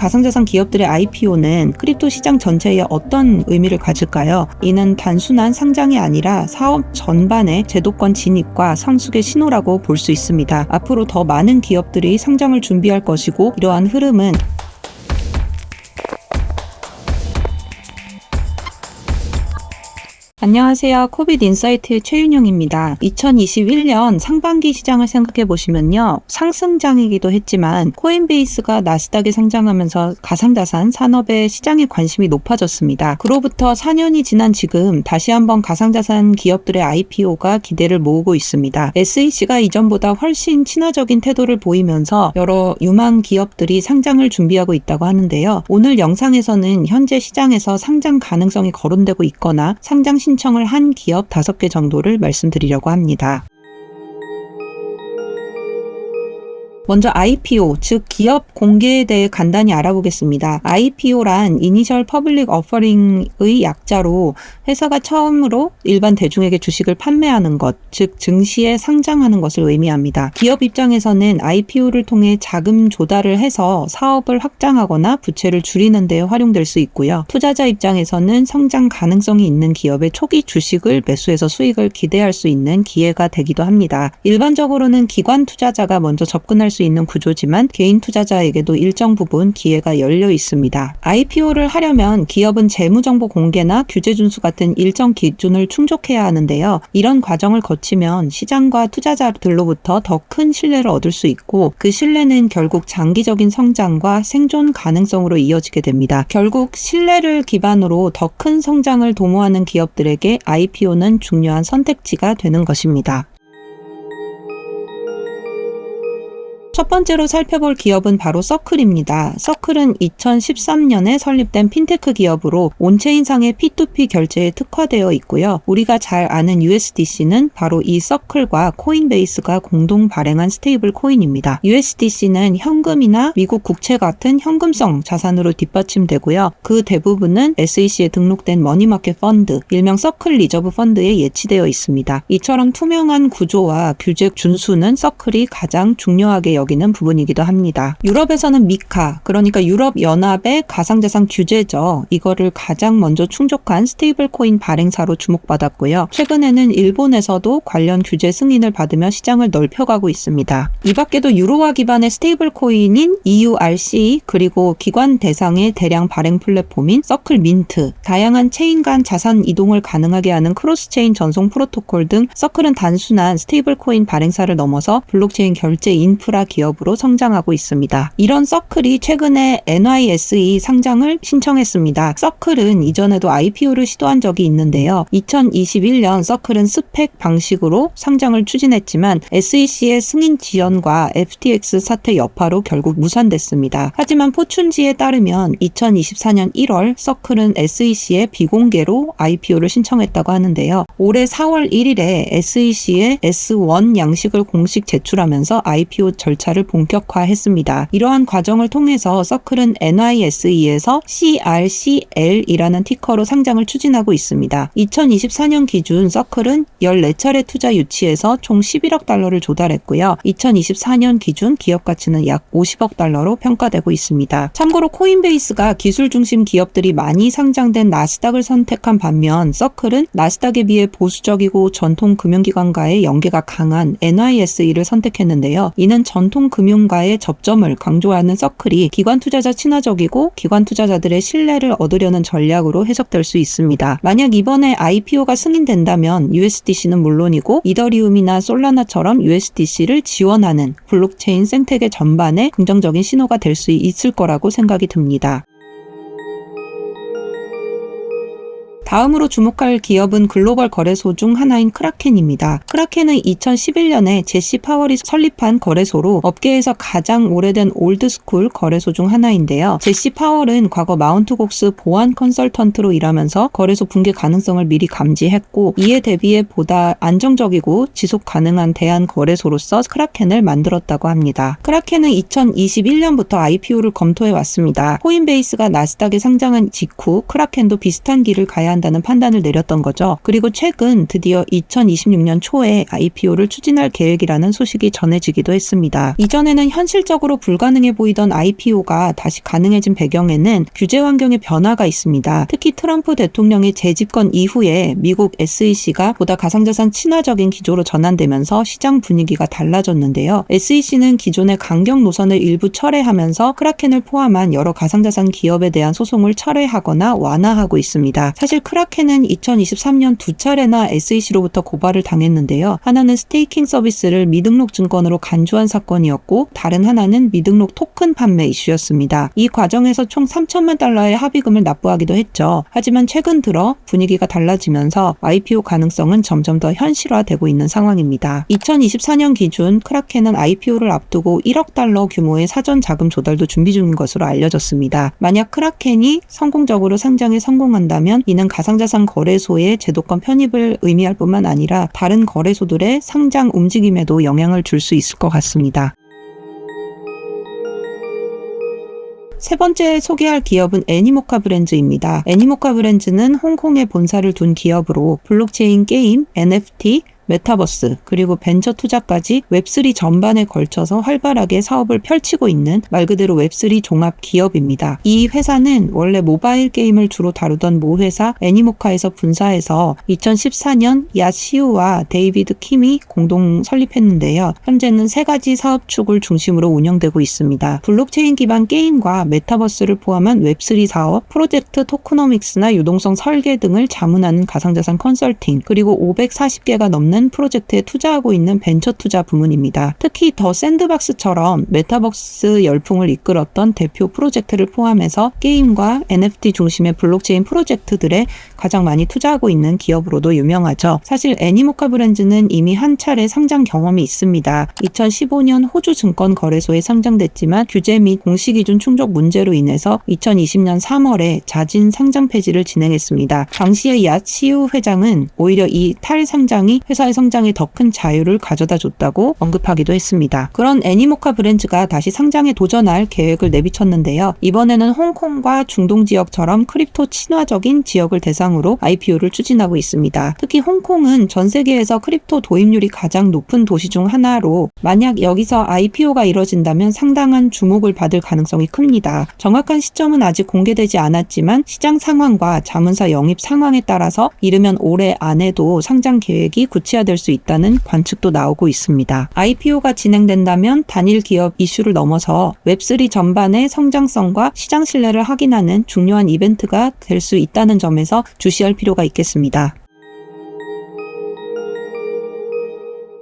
가상자산 기업들의 IPO는 크립토 시장 전체에 어떤 의미를 가질까요? 이는 단순한 상장이 아니라 사업 전반의 제도권 진입과 성숙의 신호라고 볼 수 있습니다. 앞으로 더 많은 기업들이 상장을 준비할 것이고, 이러한 흐름은 안녕하세요. 코빗 인사이트 최윤영입니다. 2021년 상반기 시장을 생각해 보시면요. 상승장이기도 했지만 코인베이스가 나스닥에 상장하면서 가상자산 산업의 시장에 관심이 높아졌습니다. 그로부터 4년이 지난 지금 다시 한번 가상자산 기업들의 IPO가 기대를 모으고 있습니다. SEC가 이전보다 훨씬 친화적인 태도를 보이면서 여러 유망 기업들이 상장을 준비하고 있다고 하는데요. 오늘 영상에서는 현재 시장에서 상장 가능성이 거론되고 있거나 상장 신청을 한 기업 5개 정도를 말씀드리려고 합니다. 먼저 IPO, 즉 기업 공개에 대해 간단히 알아보겠습니다. IPO란 Initial Public Offering의 약자로 회사가 처음으로 일반 대중에게 주식을 판매하는 것, 즉 증시에 상장하는 것을 의미합니다. 기업 입장에서는 IPO를 통해 자금 조달을 해서 사업을 확장하거나 부채를 줄이는 데 활용될 수 있고요. 투자자 입장에서는 성장 가능성이 있는 기업의 초기 주식을 매수해서 수익을 기대할 수 있는 기회가 되기도 합니다. 일반적으로는 기관 투자자가 먼저 접근할 수 있는 구조지만 개인 투자자에게도 일정 부분 기회가 열려 있습니다. IPO를 하려면 기업은 재무정보 공개나 규제 준수 같은 일정 기준을 충족해야 하는데요. 이런 과정을 거치면 시장과 투자자들로부터 더 큰 신뢰를 얻을 수 있고, 그 신뢰는 결국 장기적인 성장과 생존 가능성으로 이어지게 됩니다. 결국 신뢰를 기반으로 더 큰 성장을 도모하는 기업들에게 IPO는 중요한 선택지가 되는 것입니다. 첫 번째로 살펴볼 기업은 바로 서클입니다. 서클은 2013년에 설립된 핀테크 기업으로 온체인상의 P2P 결제에 특화되어 있고요. 우리가 잘 아는 USDC는 바로 이 서클과 코인베이스가 공동 발행한 스테이블 코인입니다. USDC는 현금이나 미국 국채 같은 현금성 자산으로 뒷받침되고요. 그 대부분은 SEC에 등록된 머니마켓 펀드, 일명 서클 리저브 펀드에 예치되어 있습니다. 이처럼 투명한 구조와 규제 준수는 서클이 가장 중요하게 여기는 부분이기도 합니다. 유럽에서는 미카, 그러니까 유럽연합의 가상자산 규제죠. 이거를 가장 먼저 충족한 스테이블 코인 발행사로 주목받았고요. 최근에는 일본에서도 관련 규제 승인을 받으며 시장을 넓혀가고 있습니다. 이 밖에도 유로화 기반의 스테이블 코인인 EURC, 그리고 기관 대상의 대량 발행 플랫폼인 서클 민트, 다양한 체인 간 자산 이동을 가능하게 하는 크로스체인 전송 프로토콜 등 서클은 단순한 스테이블 코인 발행사를 넘어서 블록체인 결제 인프라 기업으로 성장하고 있습니다. 이런 서클이 최근에 NYSE 상장을 신청했습니다. 서클은 이전에도 IPO를 시도한 적이 있는데요. 2021년 서클은 스펙 방식으로 상장을 추진했지만 SEC의 승인 지연과 FTX 사태 여파로 결국 무산됐습니다. 하지만 포춘지에 따르면 2024년 1월 서클은 SEC에 비공개로 IPO를 신청했다고 하는데요. 올해 4월 1일에 SEC에 S1 양식을 공식 제출하면서 IPO 절차를 본격화했습니다. 이러한 과정을 통해서 서클은 NYSE에서 CRCL이라는 티커로 상장을 추진하고 있습니다. 2024년 기준 서클은 14차례 투자 유치해서 총 11억 달러를 조달했고요. 2024년 기준 기업 가치는 약 50억 달러로 평가되고 있습니다. 참고로 코인베이스가 기술 중심 기업들이 많이 상장된 나스닥을 선택한 반면 서클은 나스닥에 비해 보수적이고 전통 금융기관과의 연계가 강한 NYSE를 선택했는데요. 이는 전통 금융과의 접점을 강조하는 서클이 기관 투자자 친화적이고 기관 투자자들의 신뢰를 얻으려는 전략으로 해석될 수 있습니다. 만약 이번에 IPO가 승인된다면 USDC는 물론이고 이더리움이나 솔라나처럼 USDC를 지원하는 블록체인 생태계 전반에 긍정적인 신호가 될 수 있을 거라고 생각이 듭니다. 다음으로 주목할 기업은 글로벌 거래소 중 하나인 크라켄입니다. 크라켄은 2011년에 제시 파월이 설립한 거래소로 업계에서 가장 오래된 올드스쿨 거래소 중 하나인데요. 제시 파월은 과거 마운트곡스 보안 컨설턴트로 일하면서 거래소 붕괴 가능성을 미리 감지했고, 이에 대비해 보다 안정적이고 지속 가능한 대안 거래소로서 크라켄을 만들었다고 합니다. 크라켄은 2021년부터 IPO를 검토해 왔습니다. 코인베이스가 나스닥에 상장한 직후 크라켄도 비슷한 길을 가야 한다는 판단을 내렸던 거죠. 그리고 최근 드디어 2026년 초에 IPO를 추진할 계획이라는 소식이 전해지기도 했습니다. 이전에는 현실적으로 불가능해 보이던 IPO가 다시 가능해진 배경에는 규제 환경의 변화가 있습니다. 특히 트럼프 대통령의 재집권 이후에 미국 SEC가 보다 가상자산 친화적인 기조로 전환되면서 시장 분위기가 달라졌는데요. SEC는 기존의 강경 노선을 일부 철회하면서 크라켄을 포함한 여러 가상자산 기업에 대한 소송을 철회하거나 완화하고 있습니다. 사실 크라켄은 2023년 두 차례나 SEC로부터 고발을 당했는데요. 하나는 스테이킹 서비스를 미등록 증권으로 간주한 사건이었고 다른 하나는 미등록 토큰 판매 이슈였습니다. 이 과정에서 총 3천만 달러의 합의금을 납부하기도 했죠. 하지만 최근 들어 분위기가 달라지면서 IPO 가능성은 점점 더 현실화되고 있는 상황입니다. 2024년 기준 크라켄은 IPO를 앞두고 1억 달러 규모의 사전 자금 조달도 준비 중인 것으로 알려졌습니다. 만약 크라켄이 성공적으로 상장에 성공한다면 이는 가상자산 거래소의 제도권 편입을 의미할 뿐만 아니라 다른 거래소들의 상장 움직임에도 영향을 줄 수 있을 것 같습니다. 세 번째 소개할 기업은 애니모카 브랜즈입니다. 애니모카 브랜즈는 홍콩에 본사를 둔 기업으로 블록체인 게임, NFT, 메타버스, 그리고 벤처 투자까지 웹3 전반에 걸쳐서 활발하게 사업을 펼치고 있는 말 그대로 웹3 종합 기업입니다. 이 회사는 원래 모바일 게임을 주로 다루던 모 회사 애니모카에서 분사해서 2014년 야시우와 데이비드 킴이 공동 설립했는데요. 현재는 세 가지 사업축을 중심으로 운영되고 있습니다. 블록체인 기반 게임과 메타버스를 포함한 웹3 사업, 프로젝트 토크노믹스나 유동성 설계 등을 자문하는 가상자산 컨설팅, 그리고 540개가 넘는 프로젝트에 투자하고 있는 벤처 투자 부문입니다. 특히 더 샌드박스처럼 메타버스 열풍을 이끌었던 대표 프로젝트를 포함해서 게임과 NFT 중심의 블록체인 프로젝트들에 가장 많이 투자하고 있는 기업으로도 유명하죠. 사실 애니모카 브랜즈는 이미 한 차례 상장 경험이 있습니다. 2015년 호주 증권거래소에 상장됐지만 규제 및 공시기준 충족 문제로 인해서 2020년 3월에 자진 상장 폐지를 진행했습니다. 당시의 야시우 회장은 오히려 이 탈상장이 회사의 성장에 더 큰 자유를 가져다 줬다고 언급하기도 했습니다. 그런 애니모카 브랜즈가 다시 상장에 도전할 계획을 내비쳤는데요. 이번에는 홍콩과 중동 지역처럼 크립토 친화적인 지역을 대상으로 IPO를 추진하고 있습니다. 특히 홍콩은 전 세계에서 크립토 도입률이 가장 높은 도시 중 하나로 만약 여기서 IPO가 이뤄진다면 상당한 주목을 받을 가능성이 큽니다. 정확한 시점은 아직 공개되지 않았지만 시장 상황과 자문사 영입 상황에 따라서 이르면 올해 안에도 상장 계획이 구체화될 수 있다는 관측도 나오고 있습니다. IPO가 진행된다면 단일 기업 이슈를 넘어서 웹3 전반의 성장성과 시장 신뢰를 확인하는 중요한 이벤트가 될 수 있다는 점에서 주시할 필요가 있겠습니다.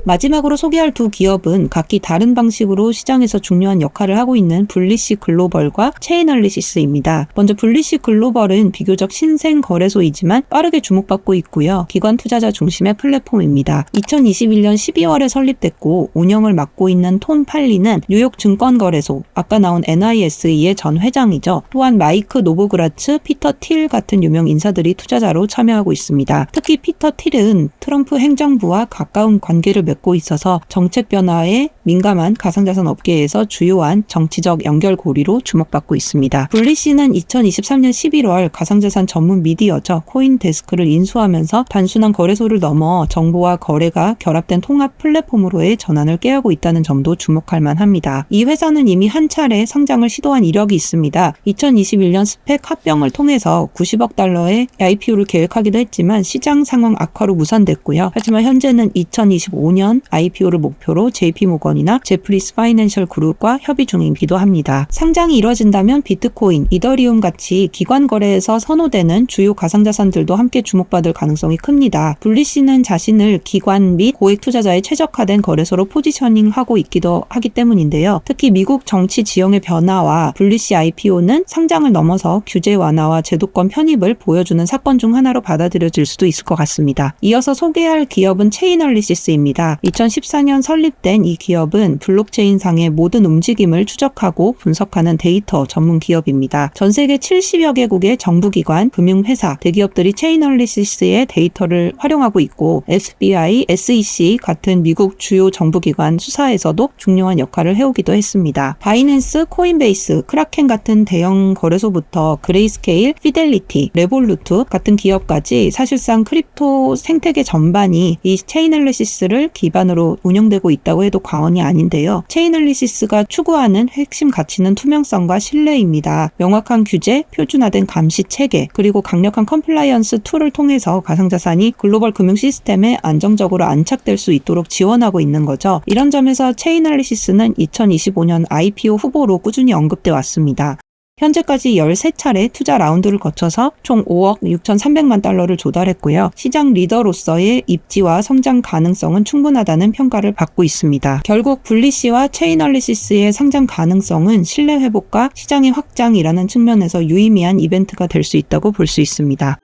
마지막으로 소개할 두 기업은 각기 다른 방식으로 시장에서 중요한 역할을 하고 있는 블리시 글로벌과 체인얼리시스입니다. 먼저 블리시 글로벌은 비교적 신생 거래소이지만 빠르게 주목받고 있고요. 기관 투자자 중심의 플랫폼입니다. 2021년 12월에 설립됐고 운영을 맡고 있는 톤 팔리는 뉴욕 증권거래소, 아까 나온 NISE의 전 회장이죠. 또한 마이크 노브그라츠, 피터 틸 같은 유명 인사들이 투자자로 참여하고 있습니다. 특히 피터 틸은 트럼프 행정부와 가까운 관계를 맺고 있어서 정책 변화에 민감한 가상자산 업계에서 주요한 정치적 연결고리로 주목받고 있습니다. 블리시는 2023년 11월 가상자산 전문 미디어죠. 코인데스크를 인수하면서 단순한 거래소를 넘어 정보와 거래가 결합된 통합 플랫폼으로의 전환을 꾀하고 있다는 점도 주목할 만합니다. 이 회사는 이미 한 차례 상장을 시도한 이력이 있습니다. 2021년 스펙 합병을 통해서 90억 달러의 IPO를 계획하기도 했지만 시장 상황 악화로 무산됐고요. 하지만 현재는 2025년 IPO를 목표로 JP모건이나 제프리스 파이낸셜 그룹과 협의 중이기도 합니다. 상장이 이뤄진다면 비트코인, 이더리움 같이 기관 거래에서 선호되는 주요 가상자산들도 함께 주목받을 가능성이 큽니다. 블리시는 자신을 기관 및 고액 투자자에 최적화된 거래소로 포지셔닝하고 있기도 하기 때문인데요. 특히 미국 정치 지형의 변화와 블리시 IPO는 상장을 넘어서 규제 완화와 제도권 편입을 보여주는 사건 중 하나로 받아들여질 수도 있을 것 같습니다. 이어서 소개할 기업은 체인얼리시스입니다. 있습니다. 2014년 설립된 이 기업은 블록체인상의 모든 움직임을 추적하고 분석하는 데이터 전문 기업입니다. 전 세계 70여 개국의 정부기관, 금융회사, 대기업들이 체인어널리시스의 데이터를 활용하고 있고 FBI, SEC 같은 미국 주요 정부기관 수사에서도 중요한 역할을 해오기도 했습니다. 바이낸스, 코인베이스, 크라켄 같은 대형 거래소부터 그레이스케일, 피델리티, 레볼루트 같은 기업까지 사실상 크립토 생태계 전반이 이 체인어널리시스를 기반으로 운영되고 있다고 해도 과언이 아닌데요. 체인어널리시스가 추구하는 핵심 가치는 투명성과 신뢰입니다. 명확한 규제, 표준화된 감시 체계, 그리고 강력한 컴플라이언스 툴을 통해서 가상자산이 글로벌 금융 시스템에 안정적으로 안착될 수 있도록 지원하고 있는 거죠. 이런 점에서 체인어널리시스는 2025년 IPO 후보로 꾸준히 언급돼 왔습니다. 현재까지 13차례 투자 라운드를 거쳐서 총 5억 6,300만 달러를 조달했고요. 시장 리더로서의 입지와 성장 가능성은 충분하다는 평가를 받고 있습니다. 결국 블리시와 체인어널리시스의 상장 가능성은 신뢰 회복과 시장의 확장이라는 측면에서 유의미한 이벤트가 될 수 있다고 볼 수 있습니다.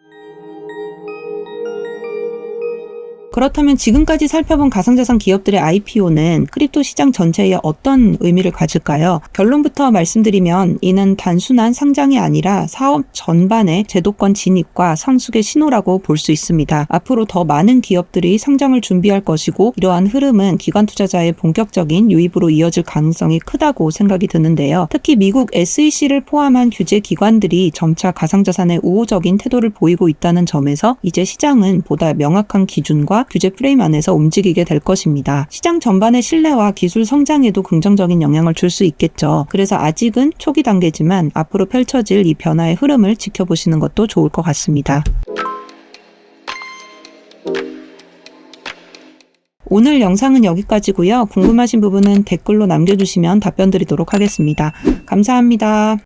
그렇다면 지금까지 살펴본 가상자산 기업들의 IPO는 크립토 시장 전체에 어떤 의미를 가질까요? 결론부터 말씀드리면 이는 단순한 상장이 아니라 사업 전반의 제도권 진입과 성숙의 신호라고 볼 수 있습니다. 앞으로 더 많은 기업들이 상장을 준비할 것이고 이러한 흐름은 기관 투자자의 본격적인 유입으로 이어질 가능성이 크다고 생각이 드는데요. 특히 미국 SEC를 포함한 규제 기관들이 점차 가상자산에 우호적인 태도를 보이고 있다는 점에서 이제 시장은 보다 명확한 기준과 규제 프레임 안에서 움직이게 될 것입니다. 시장 전반의 신뢰와 기술 성장에도 긍정적인 영향을 줄 수 있겠죠. 그래서 아직은 초기 단계지만 앞으로 펼쳐질 이 변화의 흐름을 지켜보시는 것도 좋을 것 같습니다. 오늘 영상은 여기까지고요. 궁금하신 부분은 댓글로 남겨주시면 답변 드리도록 하겠습니다. 감사합니다.